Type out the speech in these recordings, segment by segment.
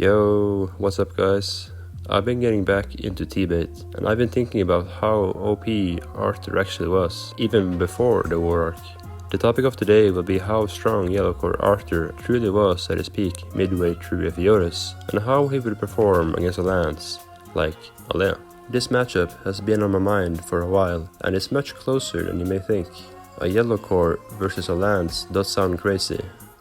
Yo, what's up guys? I've been getting back into Tbate, and I've been thinking about how OP Arthur actually was, even before the war arc. The topic of today will be how strong Yellowcore Arthur truly was at his peak midway through Epheotus, and how he would perform against a lance, like Alea. This matchup has been on my mind for a while, and it's much closer than you may think. A Yellowcore versus a lance does sound crazy,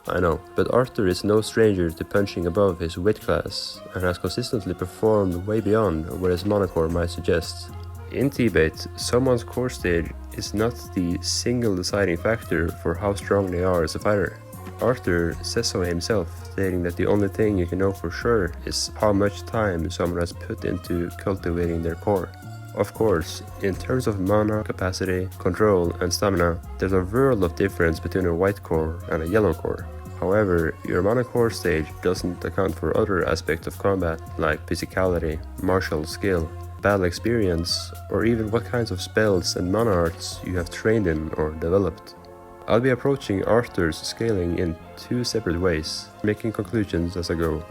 I know, but Arthur is no stranger to punching above his weight class, and has consistently performed way beyond what his monocore might suggest. In Tbate, someone's core stage is not the single deciding factor for how strong they are as a fighter. Arthur says so himself, stating that the only thing you can know for sure is how much time someone has put into cultivating their core. Of course, in terms of mana, capacity, control, and stamina, there's a world of difference between a white core and a yellow core. However, your mana core stage doesn't account for other aspects of combat like physicality, martial skill, battle experience, or even what kinds of spells and mana arts you have trained in or developed. I'll be approaching Arthur's scaling in two separate ways, making conclusions as I go.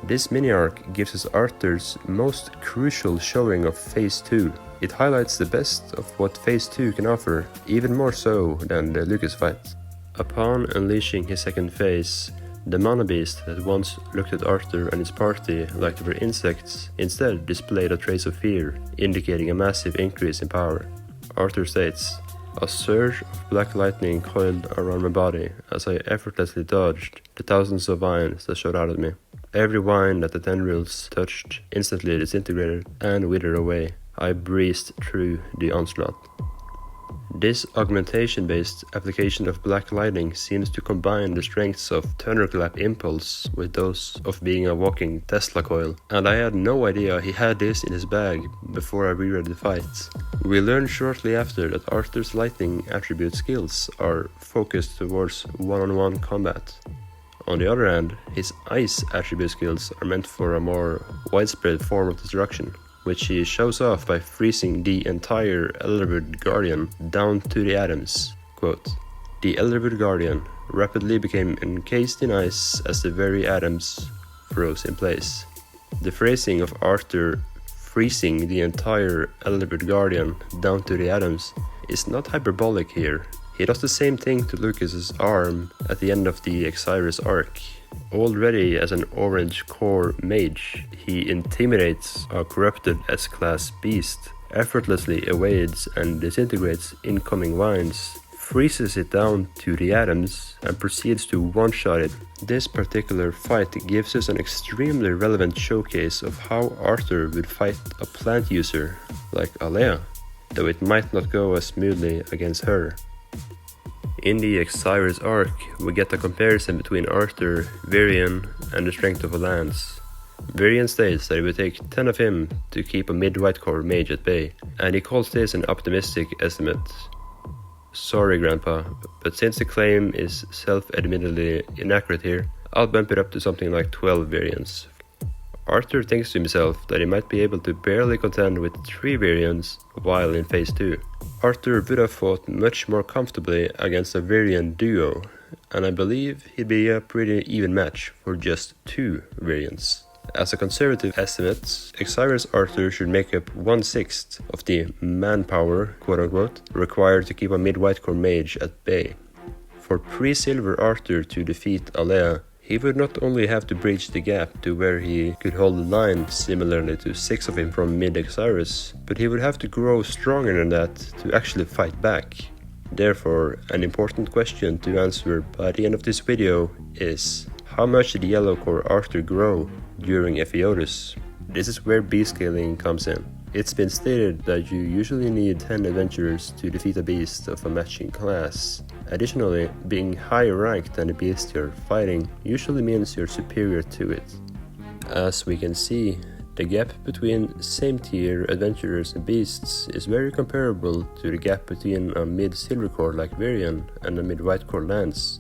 This mini-arc gives us Arthur's most crucial showing of Phase 2. It highlights the best of what Phase 2 can offer, even more so than the Lucas fight. Upon unleashing his second phase, the mana beast that once looked at Arthur and his party like they were insects instead displayed a trace of fear, indicating a massive increase in power. Arthur states, "A surge of black lightning coiled around my body as I effortlessly dodged the thousands of vines that shot out at me. Every vine that the tendrils touched instantly disintegrated and withered away. I breezed through the onslaught." This augmentation-based application of black lightning seems to combine the strengths of thunderclap impulse with those of being a walking Tesla coil, and I had no idea he had this in his bag before I reread the fight. We learn shortly after that Arthur's lightning attribute skills are focused towards one-on-one combat. On the other hand, his ice attribute skills are meant for a more widespread form of destruction, which he shows off by freezing the entire Elderwood Guardian down to the atoms. Quote, "The Elderwood Guardian rapidly became encased in ice as the very atoms froze in place." The phrasing of Arthur freezing the entire Elderwood Guardian down to the atoms is not hyperbolic here. He does the same thing to Lucas's arm at the end of the Xyrus arc. Already as an orange core mage, he intimidates a corrupted S-class beast, effortlessly evades and disintegrates incoming vines, freezes it down to the atoms, and proceeds to one-shot it. This particular fight gives us an extremely relevant showcase of how Arthur would fight a plant user like Alea, though it might not go as smoothly against her. In the Xyrus arc, we get a comparison between Arthur, Varian, and the strength of a lance. Varian states that it would take 10 of him to keep a mid-white core mage at bay, and he calls this an optimistic estimate. Sorry grandpa, but since the claim is self-admittedly inaccurate here, I'll bump it up to something like 12 variants. Arthur thinks to himself that he might be able to barely contend with 3 variants while in Phase 2. Arthur would have fought much more comfortably against a variant duo, and I believe he'd be a pretty even match for just 2 variants. As a conservative estimate, Xyrus Arthur should make up 1/6 of the manpower, quote-unquote, required to keep a mid-white core mage at bay. For pre-silver Arthur to defeat Alea, he would not only have to bridge the gap to where he could hold the line similarly to 6 of him from mid-Xyrus, but he would have to grow stronger than that to actually fight back. Therefore, an important question to answer by the end of this video is, how much did Yellowcore Arthur grow during Epheotus? This is where beast scaling comes in. It's been stated that you usually need 10 adventurers to defeat a beast of a matching class. Additionally, being higher ranked than the beast you're fighting usually means you're superior to it. As we can see, the gap between same tier adventurers and beasts is very comparable to the gap between a mid-silver core like Varian and a mid-white core lance.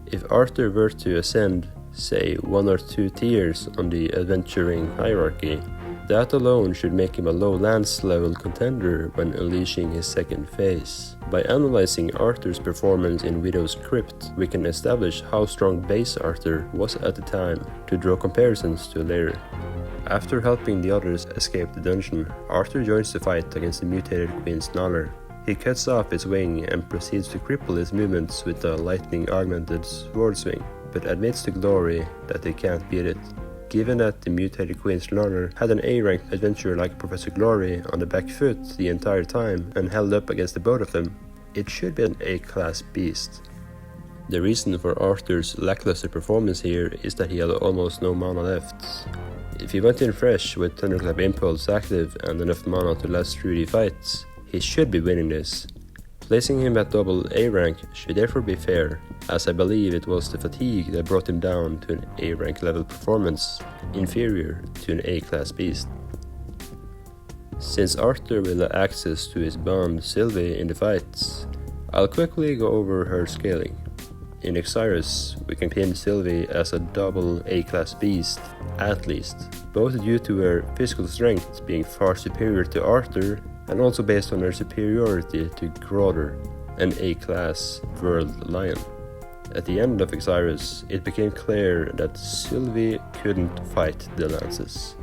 If Arthur were to ascend, say 1 or 2 tiers on the adventuring hierarchy, That alone should make him a low lance level contender when unleashing his second phase. By analyzing Arthur's performance in Widow's Crypt, we can establish how strong base Arthur was at the time to draw comparisons to later. After helping the others escape the dungeon, Arthur joins the fight against the mutated Queen's Nala. He cuts off its wing and proceeds to cripple its movements with a lightning-augmented sword swing, but admits to Glory that they can't beat it. Given that the mutated Queen's Nala had an A-ranked adventurer like Professor Glory on the back foot the entire time and held up against the both of them, it should be an A-class beast. The reason for Arthur's lackluster performance here is that he had almost no mana left. If he went in fresh with Thunderclap Impulse active and enough mana to last through the fights, he should be winning this. Placing him at double A rank should therefore be fair, as I believe it was the fatigue that brought him down to an A rank level performance, inferior to an A class beast. Since Arthur will have access to his bond Sylvie in the fights, I'll quickly go over her scaling. In Xyrus, we can pin Sylvie as a double A class beast, at least, both due to her physical strength being far superior to Arthur and also based on her superiority to Groder, an A-class world lion. At the end of Xyrus, it became clear that Sylvie couldn't fight the lances.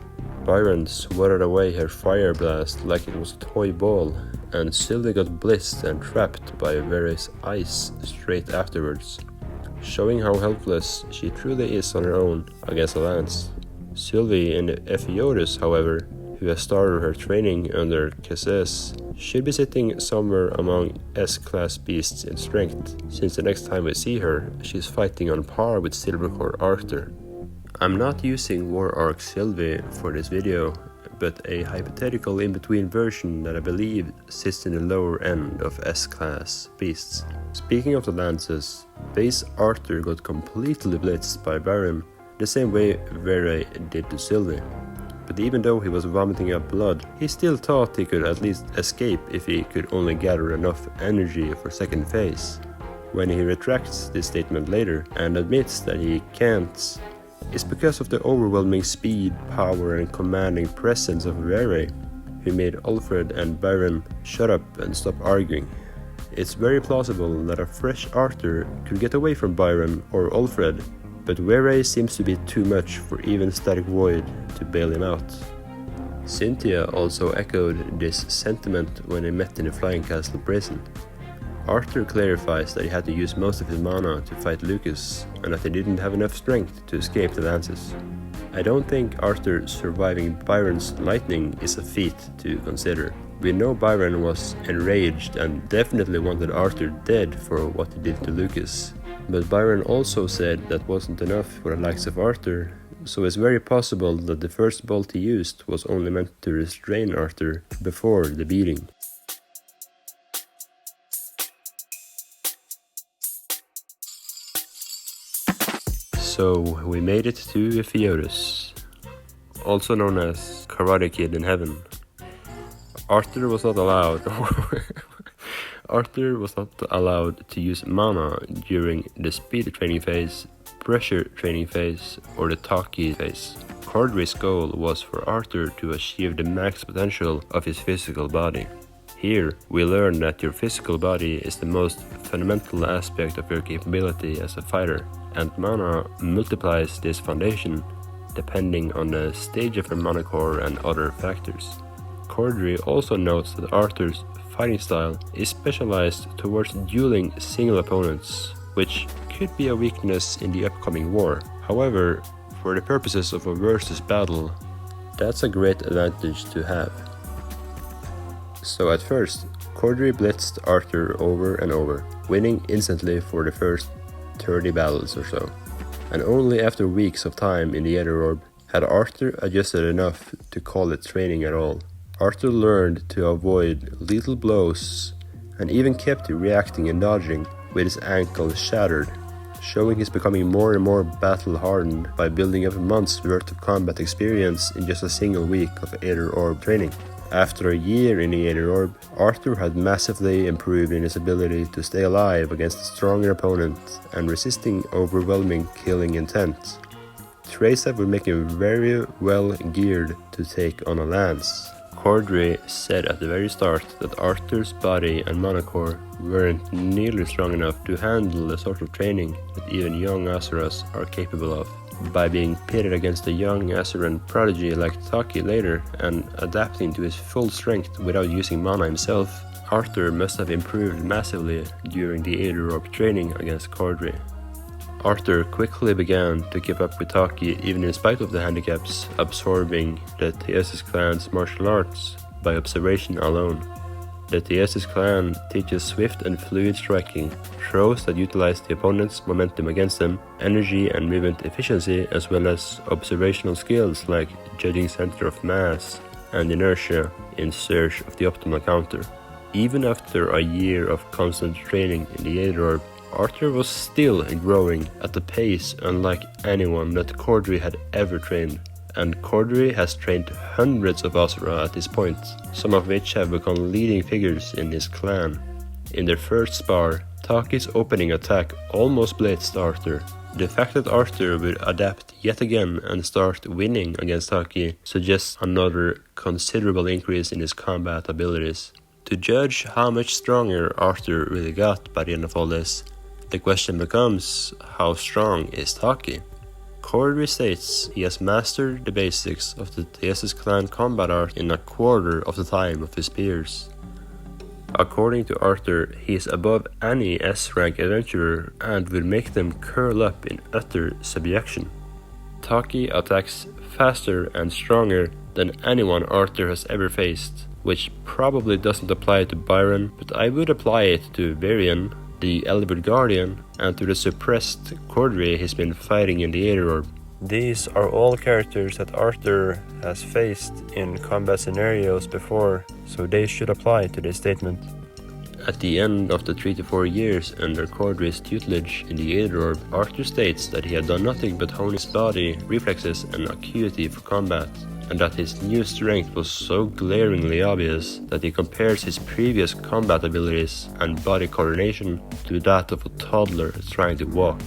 Byron swatted away her fire blast like it was a toy ball, and Sylvie got blitzed and trapped by Vere's ice straight afterwards, showing how helpless she truly is on her own against a lance. Sylvie and Epheotus, however, who has started her training under Kesses, should be sitting somewhere among S-class beasts in strength, since the next time we see her, she's fighting on par with Silvercore Arthur. I'm not using War Arc Sylvie for this video, but a hypothetical in-between version that I believe sits in the lower end of S-class beasts. Speaking of the lances, base Arthur got completely blitzed by Baron, the same way Vere did to Sylvie. But even though he was vomiting up blood, he still thought he could at least escape if he could only gather enough energy for second phase. When he retracts this statement later and admits that he can't, it's because of the overwhelming speed, power and commanding presence of Vere, who made Alfred and Byron shut up and stop arguing. It's very plausible that a fresh Arthur could get away from Byron or Alfred, but Vere seems to be too much for even Static Void to bail him out. Cynthia also echoed this sentiment when they met in the Flying Castle prison. Arthur clarifies that he had to use most of his mana to fight Lucas, and that he didn't have enough strength to escape the lances. I don't think Arthur surviving Byron's lightning is a feat to consider. We know Byron was enraged and definitely wanted Arthur dead for what he did to Lucas. But Byron also said that wasn't enough for the likes of Arthur, so it's very possible that the first bolt he used was only meant to restrain Arthur before the beating. So we made it to Epheotus, also known as Karate Kid in Heaven. Arthur was not allowed to use mana during the speed training phase, pressure training phase, or the Taki phase. Cordry's goal was for Arthur to achieve the max potential of his physical body. Here, we learn that your physical body is the most fundamental aspect of your capability as a fighter, and mana multiplies this foundation depending on the stage of your mana core and other factors. Cordry also notes that Arthur's fighting style is specialized towards dueling single opponents, which could be a weakness in the upcoming war. However, for the purposes of a versus battle, that's a great advantage to have. So at first, Cordry blitzed Arthur over and over, winning instantly for the first 30 battles or so. And only after weeks of time in the Ether Orb had Arthur adjusted enough to call it training at all. Arthur learned to avoid lethal blows and even kept reacting and dodging with his ankle shattered, showing he's becoming more and more battle hardened by building up months worth of combat experience in just a single week of Ether Orb training. After a year in the Ether Orb, Arthur had massively improved in his ability to stay alive against a stronger opponent and resisting overwhelming killing intent. Theresa would make him very well geared to take on a lance. Cordry said at the very start that Arthur's body and mana core weren't nearly strong enough to handle the sort of training that even young Asuras are capable of. By being pitted against a young Asuran prodigy like Taki later and adapting to his full strength without using mana himself, Arthur must have improved massively during the Aerodorp training against Cordry. Arthur quickly began to keep up with Taki even in spite of the handicaps, absorbing the Thesis clan's martial arts by observation alone. The Thesis clan teaches swift and fluid striking, throws that utilize the opponent's momentum against them, energy and movement efficiency, as well as observational skills like judging center of mass and inertia in search of the optimal counter. Even after a year of constant training in the Aerodorp, Arthur was still growing at a pace unlike anyone that Cordry had ever trained. And Cordry has trained hundreds of Asura at this point, some of which have become leading figures in his clan. In their first spar, Taki's opening attack almost blitzed Arthur. The fact that Arthur would adapt yet again and start winning against Taki suggests another considerable increase in his combat abilities. To judge how much stronger Arthur really got by the end of all this, the question becomes, how strong is Taki? Cordry states he has mastered the basics of the Thesis clan combat art in a quarter of the time of his peers. According to Arthur, he is above any S-rank adventurer and will make them curl up in utter subjection. Taki attacks faster and stronger than anyone Arthur has ever faced, which probably doesn't apply to Byron, but I would apply it to Varian, the Elwood Guardian, and to the suppressed Cordry he's been fighting in the Aerodorp. These are all characters that Arthur has faced in combat scenarios before, so they should apply to this statement. At the end of the 3 to 4 years under Cordry's tutelage in the Aerodorp, Arthur states that he had done nothing but hone his body, reflexes and acuity for combat, and that his new strength was so glaringly obvious that he compares his previous combat abilities and body coordination to that of a toddler trying to walk.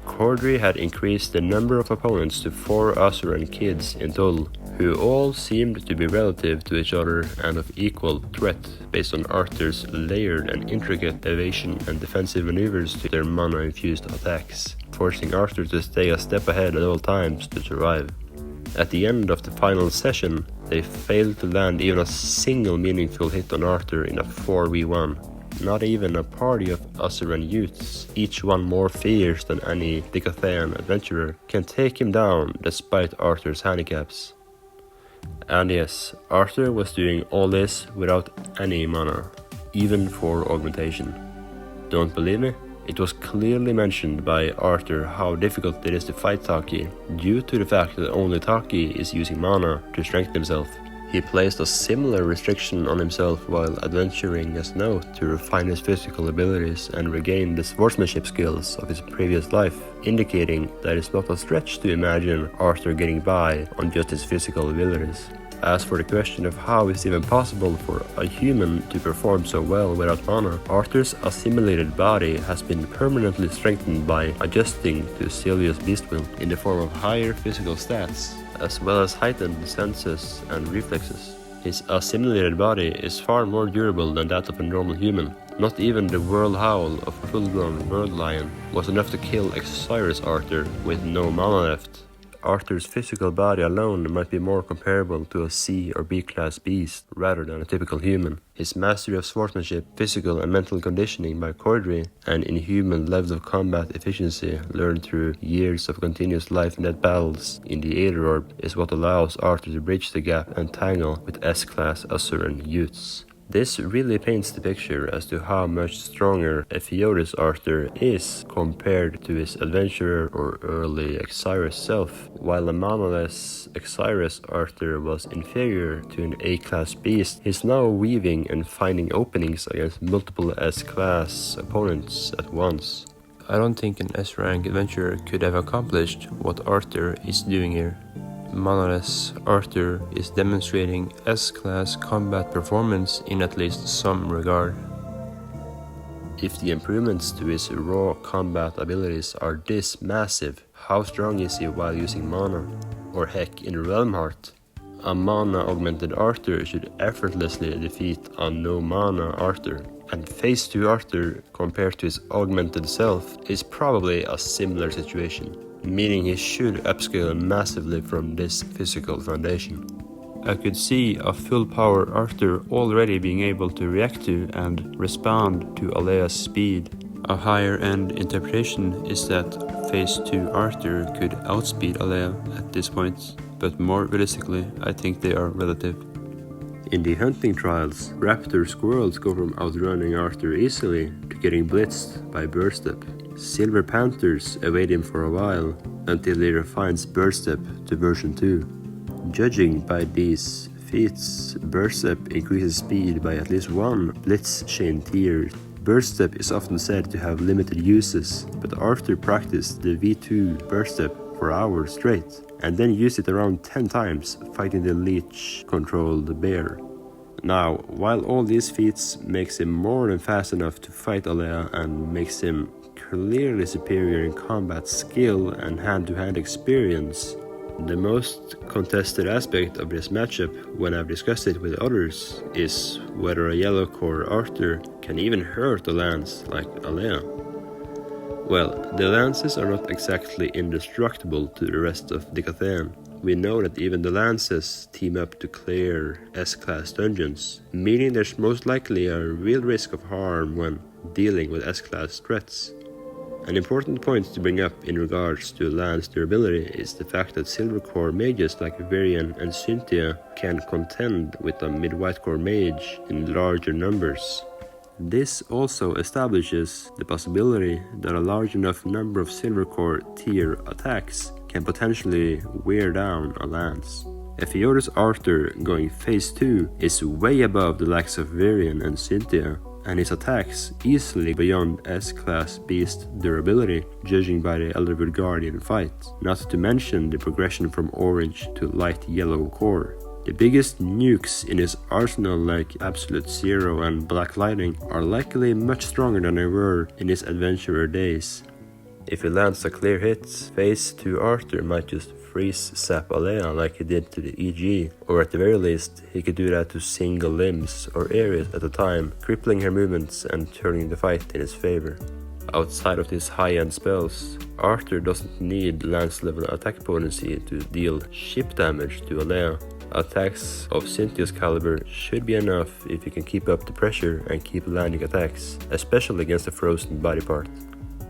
Cordry had increased the number of opponents to 4 Asuran kids in total, who all seemed to be relative to each other and of equal threat based on Arthur's layered and intricate evasion and defensive maneuvers to their mana-infused attacks, forcing Arthur to stay a step ahead at all times to survive. At the end of the final session, they failed to land even a single meaningful hit on Arthur in a 4v1. Not even a party of Asuran youths, each one more fierce than any Decathlon adventurer, can take him down despite Arthur's handicaps. And yes, Arthur was doing all this without any mana, even for augmentation. Don't believe me? It was clearly mentioned by Arthur how difficult it is to fight Taki, due to the fact that only Taki is using mana to strengthen himself. He placed a similar restriction on himself while adventuring as Note to refine his physical abilities and regain the sportsmanship skills of his previous life, indicating that it's not a stretch to imagine Arthur getting by on just his physical abilities. As for the question of how it's even possible for a human to perform so well without mana, Arthur's assimilated body has been permanently strengthened by adjusting to Sylvia's beast will in the form of higher physical stats, as well as heightened senses and reflexes. His assimilated body is far more durable than that of a normal human. Not even the world howl of a full-grown world lion was enough to kill Xyrus Arthur with no mana left. Arthur's physical body alone might be more comparable to a C or B class beast rather than a typical human. His mastery of swordsmanship, physical and mental conditioning by Cordry, and inhuman level of combat efficiency learned through years of continuous life and death battles in the Aerodorp is what allows Arthur to bridge the gap and tangle with S-class Asuran youths. This really paints the picture as to how much stronger Epheotus Arthur is compared to his adventurer or early Xyrus self. While the manaless Xyrus Arthur was inferior to an A-class beast, he's now weaving and finding openings against multiple S-class opponents at once. I don't think an S-rank adventurer could have accomplished what Arthur is doing here. Manaless Arthur is demonstrating S-class combat performance in at least some regard. If the improvements to his raw combat abilities are this massive, how strong is he while using mana? Or heck, in Realm Heart, a mana-augmented Arthur should effortlessly defeat a no-mana Arthur. And Phase 2 Arthur, compared to his augmented self, is probably a similar situation, meaning he should upscale massively from this physical foundation. I could see a full power Arthur already being able to react to and respond to Alea's speed. A higher end interpretation is that Phase 2 Arthur could outspeed Alea at this point, but more realistically, I think they are relative. In the hunting trials, raptor squirrels go from outrunning Arthur easily to getting blitzed by Burst Step. Silver panthers evade him for a while until he refines Burst Step to version 2. Judging by these feats, Burst Step increases speed by at least one blitz chain tier. Burst Step is often said to have limited uses, but Arthur practiced the V2 Burst Step for hours straight, and then used it around 10 times fighting the leech-controlled bear. Now, while all these feats makes him more than fast enough to fight Alea and makes him clearly superior in combat skill and hand-to-hand experience, the most contested aspect of this matchup when I've discussed it with others is whether a yellow core Arthur can even hurt a lance like Alea. Well, the lances are not exactly indestructible to the rest of Decathlon. We know that even the lances team up to clear S-class dungeons, meaning there's most likely a real risk of harm when dealing with S-class threats. An important point to bring up in regards to lance durability is the fact that silver core mages like Varian and Cynthia can contend with a mid-white core mage in larger numbers. This also establishes the possibility that a large enough number of silver core tier attacks can potentially wear down a lance. Epheotus Arthur going Phase 2 is way above the likes of Varian and Cynthia, and his attacks easily beyond S-class beast durability, judging by the Elderwood Guardian fight, not to mention the progression from orange to light yellow core. The biggest nukes in his arsenal like Absolute Zero and Black Lightning are likely much stronger than they were in his adventurer days. If he lands a clear hit, Phase 2 Arthur might just freeze sap Alea like he did to the EG, or at the very least, he could do that to single limbs or areas at a time, crippling her movements and turning the fight in his favor. Outside of these high-end spells, Arthur doesn't need lance level attack potency to deal ship damage to Alea. Attacks of Cynthia's caliber should be enough if you can keep up the pressure and keep landing attacks, especially against a frozen body part.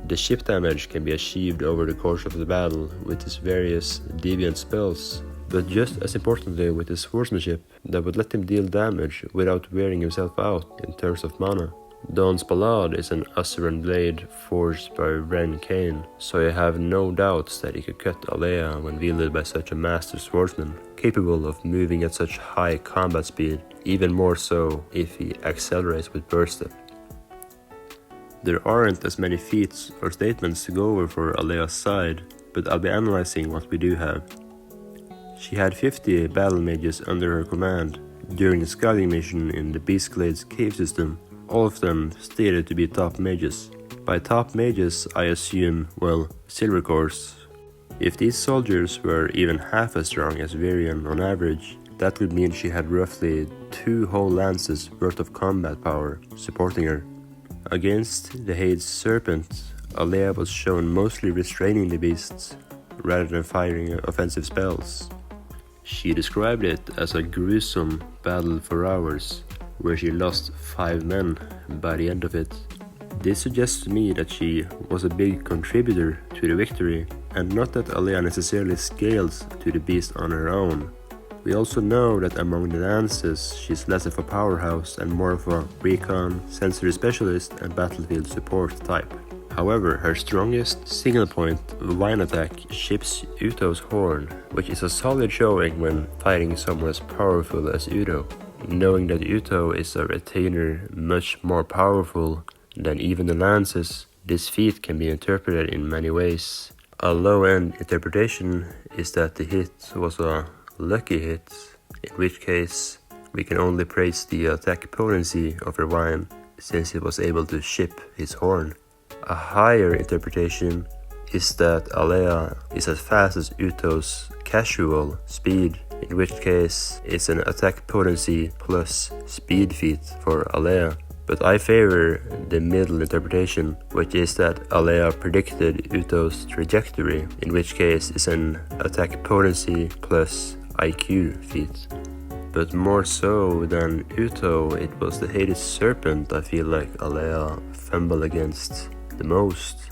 The ship damage can be achieved over the course of the battle with his various deviant spells, but just as importantly with his swordsmanship that would let him deal damage without wearing himself out in terms of mana. Dawn's Ballade is an Asuran blade forged by Ren Kane, so I have no doubts that he could cut Alea when wielded by such a master swordsman, capable of moving at such high combat speed, even more so if he accelerates with Burst Step. There aren't as many feats or statements to go over for Alea's side, but I'll be analyzing what we do have. She had 50 battle mages under her command during the scouting mission in the Beastglades cave system, all of them stated to be top mages. By top mages I assume, well, silver cores. If these soldiers were even half as strong as Varian on average, that would mean she had roughly 2 whole lances worth of combat power supporting her. Against the Hade's Serpent, Alea was shown mostly restraining the beasts, rather than firing offensive spells. She described it as a gruesome battle for hours, where she lost 5 men by the end of it. This suggests to me that she was a big contributor to the victory, and not that Alea necessarily scales to the beast on her own. We also know that among the lances, she's less of a powerhouse and more of a recon, sensory specialist and battlefield support type. However, her strongest single point vine attack ships Uto's horn, which is a solid showing when fighting someone as powerful as Uto. Knowing that Uto is a retainer much more powerful than even the lances, this feat can be interpreted in many ways. A low-end interpretation is that the hit was a lucky hit, in which case we can only praise the attack potency of her vine, since he was able to ship his horn. A higher interpretation is that Alea is as fast as Uto's casual speed, in which case it's an attack potency plus speed feat for Alea. But I favor the middle interpretation, which is that Alea predicted Uto's trajectory, in which case it's an attack potency plus IQ feat. But more so than Uto, it was the Hades Serpent I feel like Alea fumbled against the most.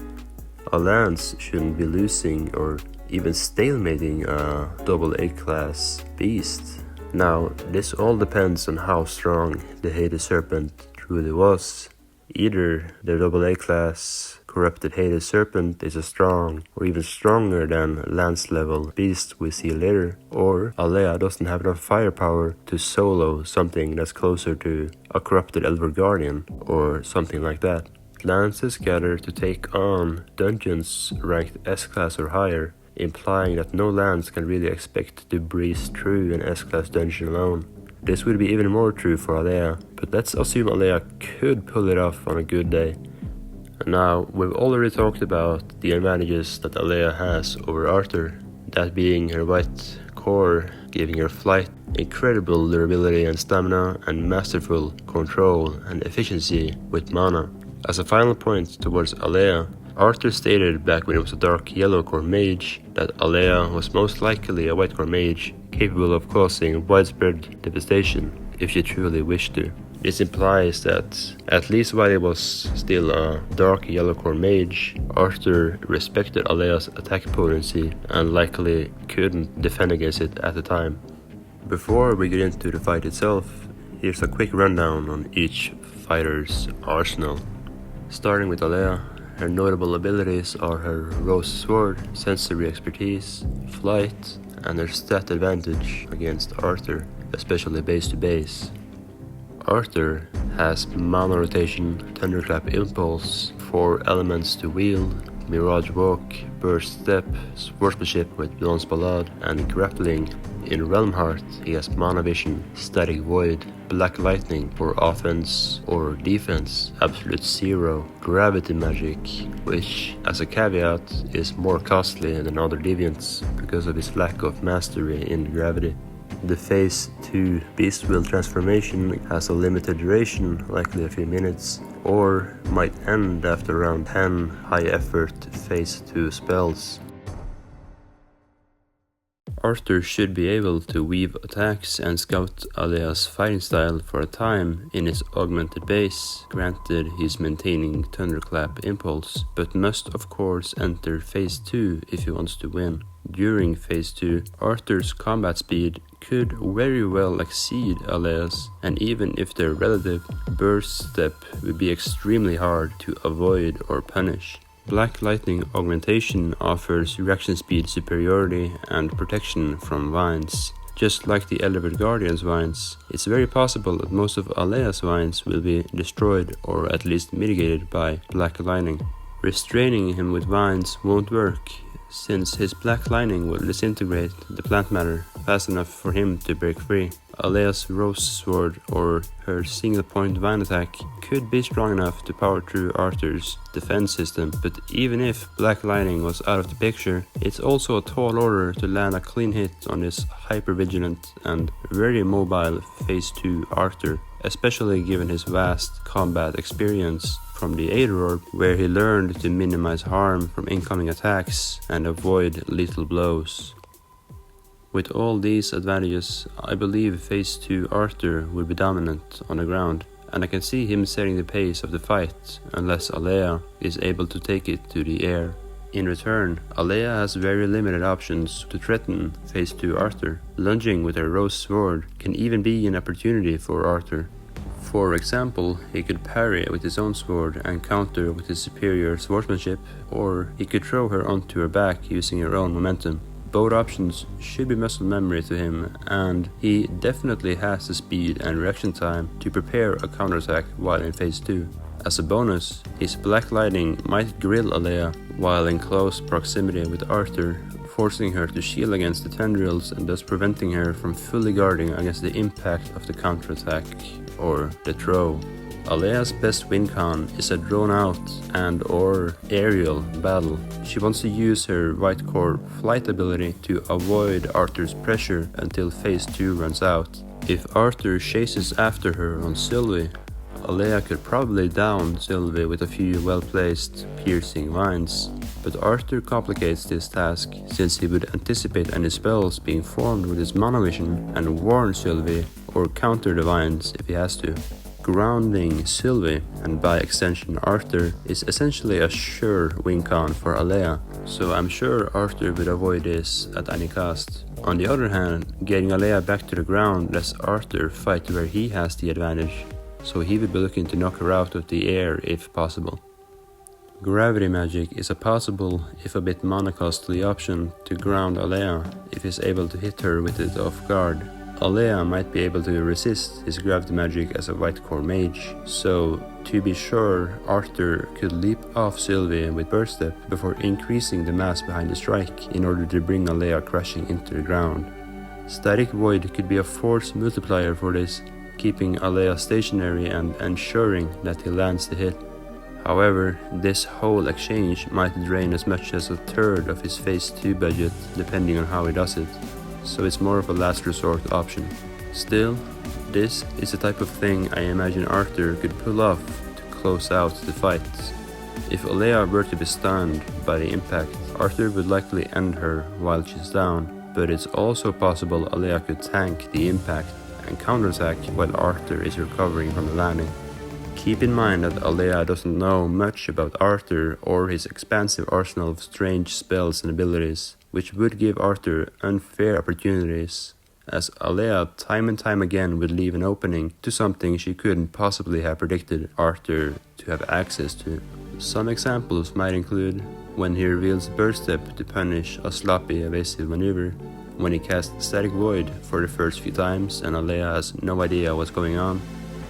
A lance shouldn't be losing or even stalemating a AA class beast. Now, this all depends on how strong the Hades Serpent truly was. Either the AA class corrupted Hades Serpent is a strong or even stronger than lance level beast we see later, or Alea doesn't have enough firepower to solo something that's closer to a corrupted Elder Guardian or something like that. Lances gather to take on dungeons ranked S-class or higher, implying that no lance can really expect to breeze through an S-class dungeon alone. This would be even more true for Alea, but let's assume Alea could pull it off on a good day. Now, we've already talked about the advantages that Alea has over Arthur, that being her white core, giving her flight, incredible durability and stamina, and masterful control and efficiency with mana. As a final point towards Alea, Arthur stated back when he was a dark yellow core mage that Alea was most likely a white core mage capable of causing widespread devastation if she truly wished to. This implies that, at least while he was still a dark yellow core mage, Arthur respected Alea's attack potency and likely couldn't defend against it at the time. Before we get into the fight itself, here's a quick rundown on each fighter's arsenal. Starting with Alea, her notable abilities are her rose sword, sensory expertise, flight, and her stat advantage against Arthur, especially base to base. Arthur has mana rotation, thunderclap impulse, 4 elements to wield, mirage walk, burst step, swordsmanship with Blanche Ballade, and grappling. In Realm Heart, he has mana vision, static void, black lightning for offense or defense, absolute zero, gravity magic, which as a caveat is more costly than other deviants because of his lack of mastery in gravity. The Phase 2 Beast Will transformation has a limited duration, likely a few minutes, or might end after around 10 high-effort Phase 2 spells. Arthur should be able to weave attacks and scout Alea's fighting style for a time in his augmented base, granted he's maintaining Thunderclap impulse, but must of course enter Phase 2 if he wants to win. During Phase 2, Arthur's combat speed could very well exceed Alea's, and even if they're relative, burst step would be extremely hard to avoid or punish. Black Lightning Augmentation offers reaction speed superiority and protection from vines. Just like the Elder Guardian's vines, it's very possible that most of Alea's vines will be destroyed or at least mitigated by Black Lightning. Restraining him with vines won't work, since his Black Lightning will disintegrate the plant matter fast enough for him to break free. Alea's Rose Sword or her single point vine attack could be strong enough to power through Arthur's defense system, but even if Black Lightning was out of the picture, it's also a tall order to land a clean hit on this hyper-vigilant and very mobile Phase 2 Arthur, especially given his vast combat experience from the Aether Orb, where he learned to minimize harm from incoming attacks and avoid lethal blows. With all these advantages, I believe Phase 2 Arthur will be dominant on the ground, and I can see him setting the pace of the fight unless Alea is able to take it to the air. In return, Alea has very limited options to threaten Phase 2 Arthur. Lunging with her Rose Sword can even be an opportunity for Arthur. For example, he could parry with his own sword and counter with his superior swordsmanship, or he could throw her onto her back using her own momentum. Both options should be muscle memory to him, and he definitely has the speed and reaction time to prepare a counterattack while in Phase 2. As a bonus, his Black Lightning might grill Alea while in close proximity with Arthur, forcing her to shield against the tendrils and thus preventing her from fully guarding against the impact of the counterattack or the throw. Alea's best win con is a drawn-out and/or aerial battle. She wants to use her white core flight ability to avoid Arthur's pressure until phase 2 runs out. If Arthur chases after her on Sylvie, Alea could probably down Sylvie with a few well-placed piercing vines, but Arthur complicates this task since he would anticipate any spells being formed with his monovision and warn Sylvie or counter the vines if he has to. Grounding Sylvie, and by extension Arthur, is essentially a sure win con for Alea, so I'm sure Arthur would avoid this at any cost. On the other hand, getting Alea back to the ground lets Arthur fight where he has the advantage, so he would be looking to knock her out of the air if possible. Gravity magic is a possible, if a bit mana-costly option to ground Alea if he's able to hit her with it off guard. Alea might be able to resist his gravity magic as a white core mage, so to be sure Arthur could leap off Sylvie with burst step before increasing the mass behind the strike in order to bring Alea crashing into the ground. Static Void could be a force multiplier for this, keeping Alea stationary and ensuring that he lands the hit. However, this whole exchange might drain as much as a third of his phase 2 budget depending on how he does it, so it's more of a last resort option. Still, this is the type of thing I imagine Arthur could pull off to close out the fight. If Alea were to be stunned by the impact, Arthur would likely end her while she's down, but it's also possible Alea could tank the impact and counterattack while Arthur is recovering from the landing. Keep in mind that Alea doesn't know much about Arthur or his expansive arsenal of strange spells and abilities, which would give Arthur unfair opportunities, as Alea time and time again would leave an opening to something she couldn't possibly have predicted Arthur to have access to. Some examples might include when he reveals Burst Step to punish a sloppy evasive maneuver, when he casts Static Void for the first few times and Alea has no idea what's going on,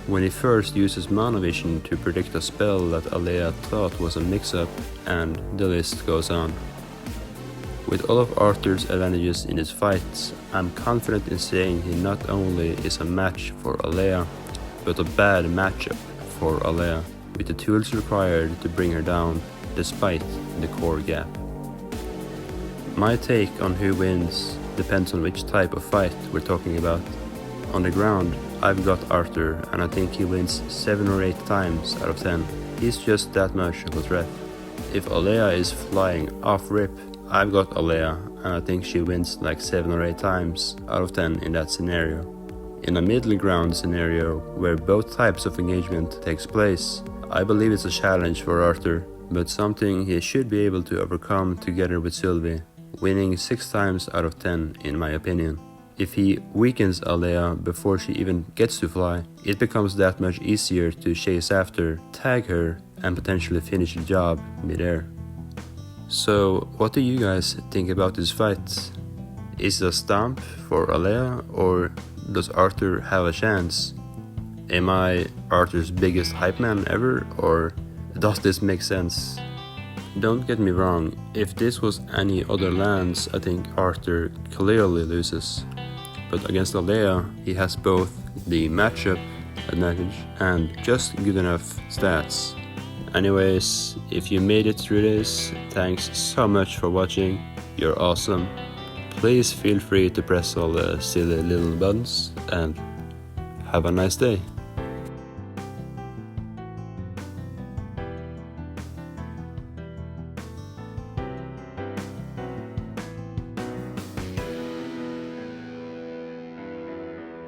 when he first uses Monovision to predict a spell that Alea thought was a mix-up, and the list goes on. With all of Arthur's advantages in his fights, I'm confident in saying he not only is a match for Alea, but a bad matchup for Alea, with the tools required to bring her down, despite the core gap. My take on who wins depends on which type of fight we're talking about. On the ground, I've got Arthur, and I think he wins 7 or 8 times out of 10. He's just that much of a threat. If Alea is flying off rip, I've got Alea, and I think she wins like 7 or 8 times out of 10 in that scenario. In a middle ground scenario, where both types of engagement takes place, I believe it's a challenge for Arthur, but something he should be able to overcome together with Sylvie, winning 6 times out of 10 in my opinion. If he weakens Alea before she even gets to fly, it becomes that much easier to chase after, tag her, and potentially finish the job mid-air. So, what do you guys think about this fight? Is it a stomp for Alea, or does Arthur have a chance? Am I Arthur's biggest hype man ever, or does this make sense? Don't get me wrong, if this was any other lands, I think Arthur clearly loses. But against Alea, he has both the matchup advantage and just good enough stats. Anyways, if you made it through this, thanks so much for watching, you're awesome. Please feel free to press all the silly little buttons, and have a nice day.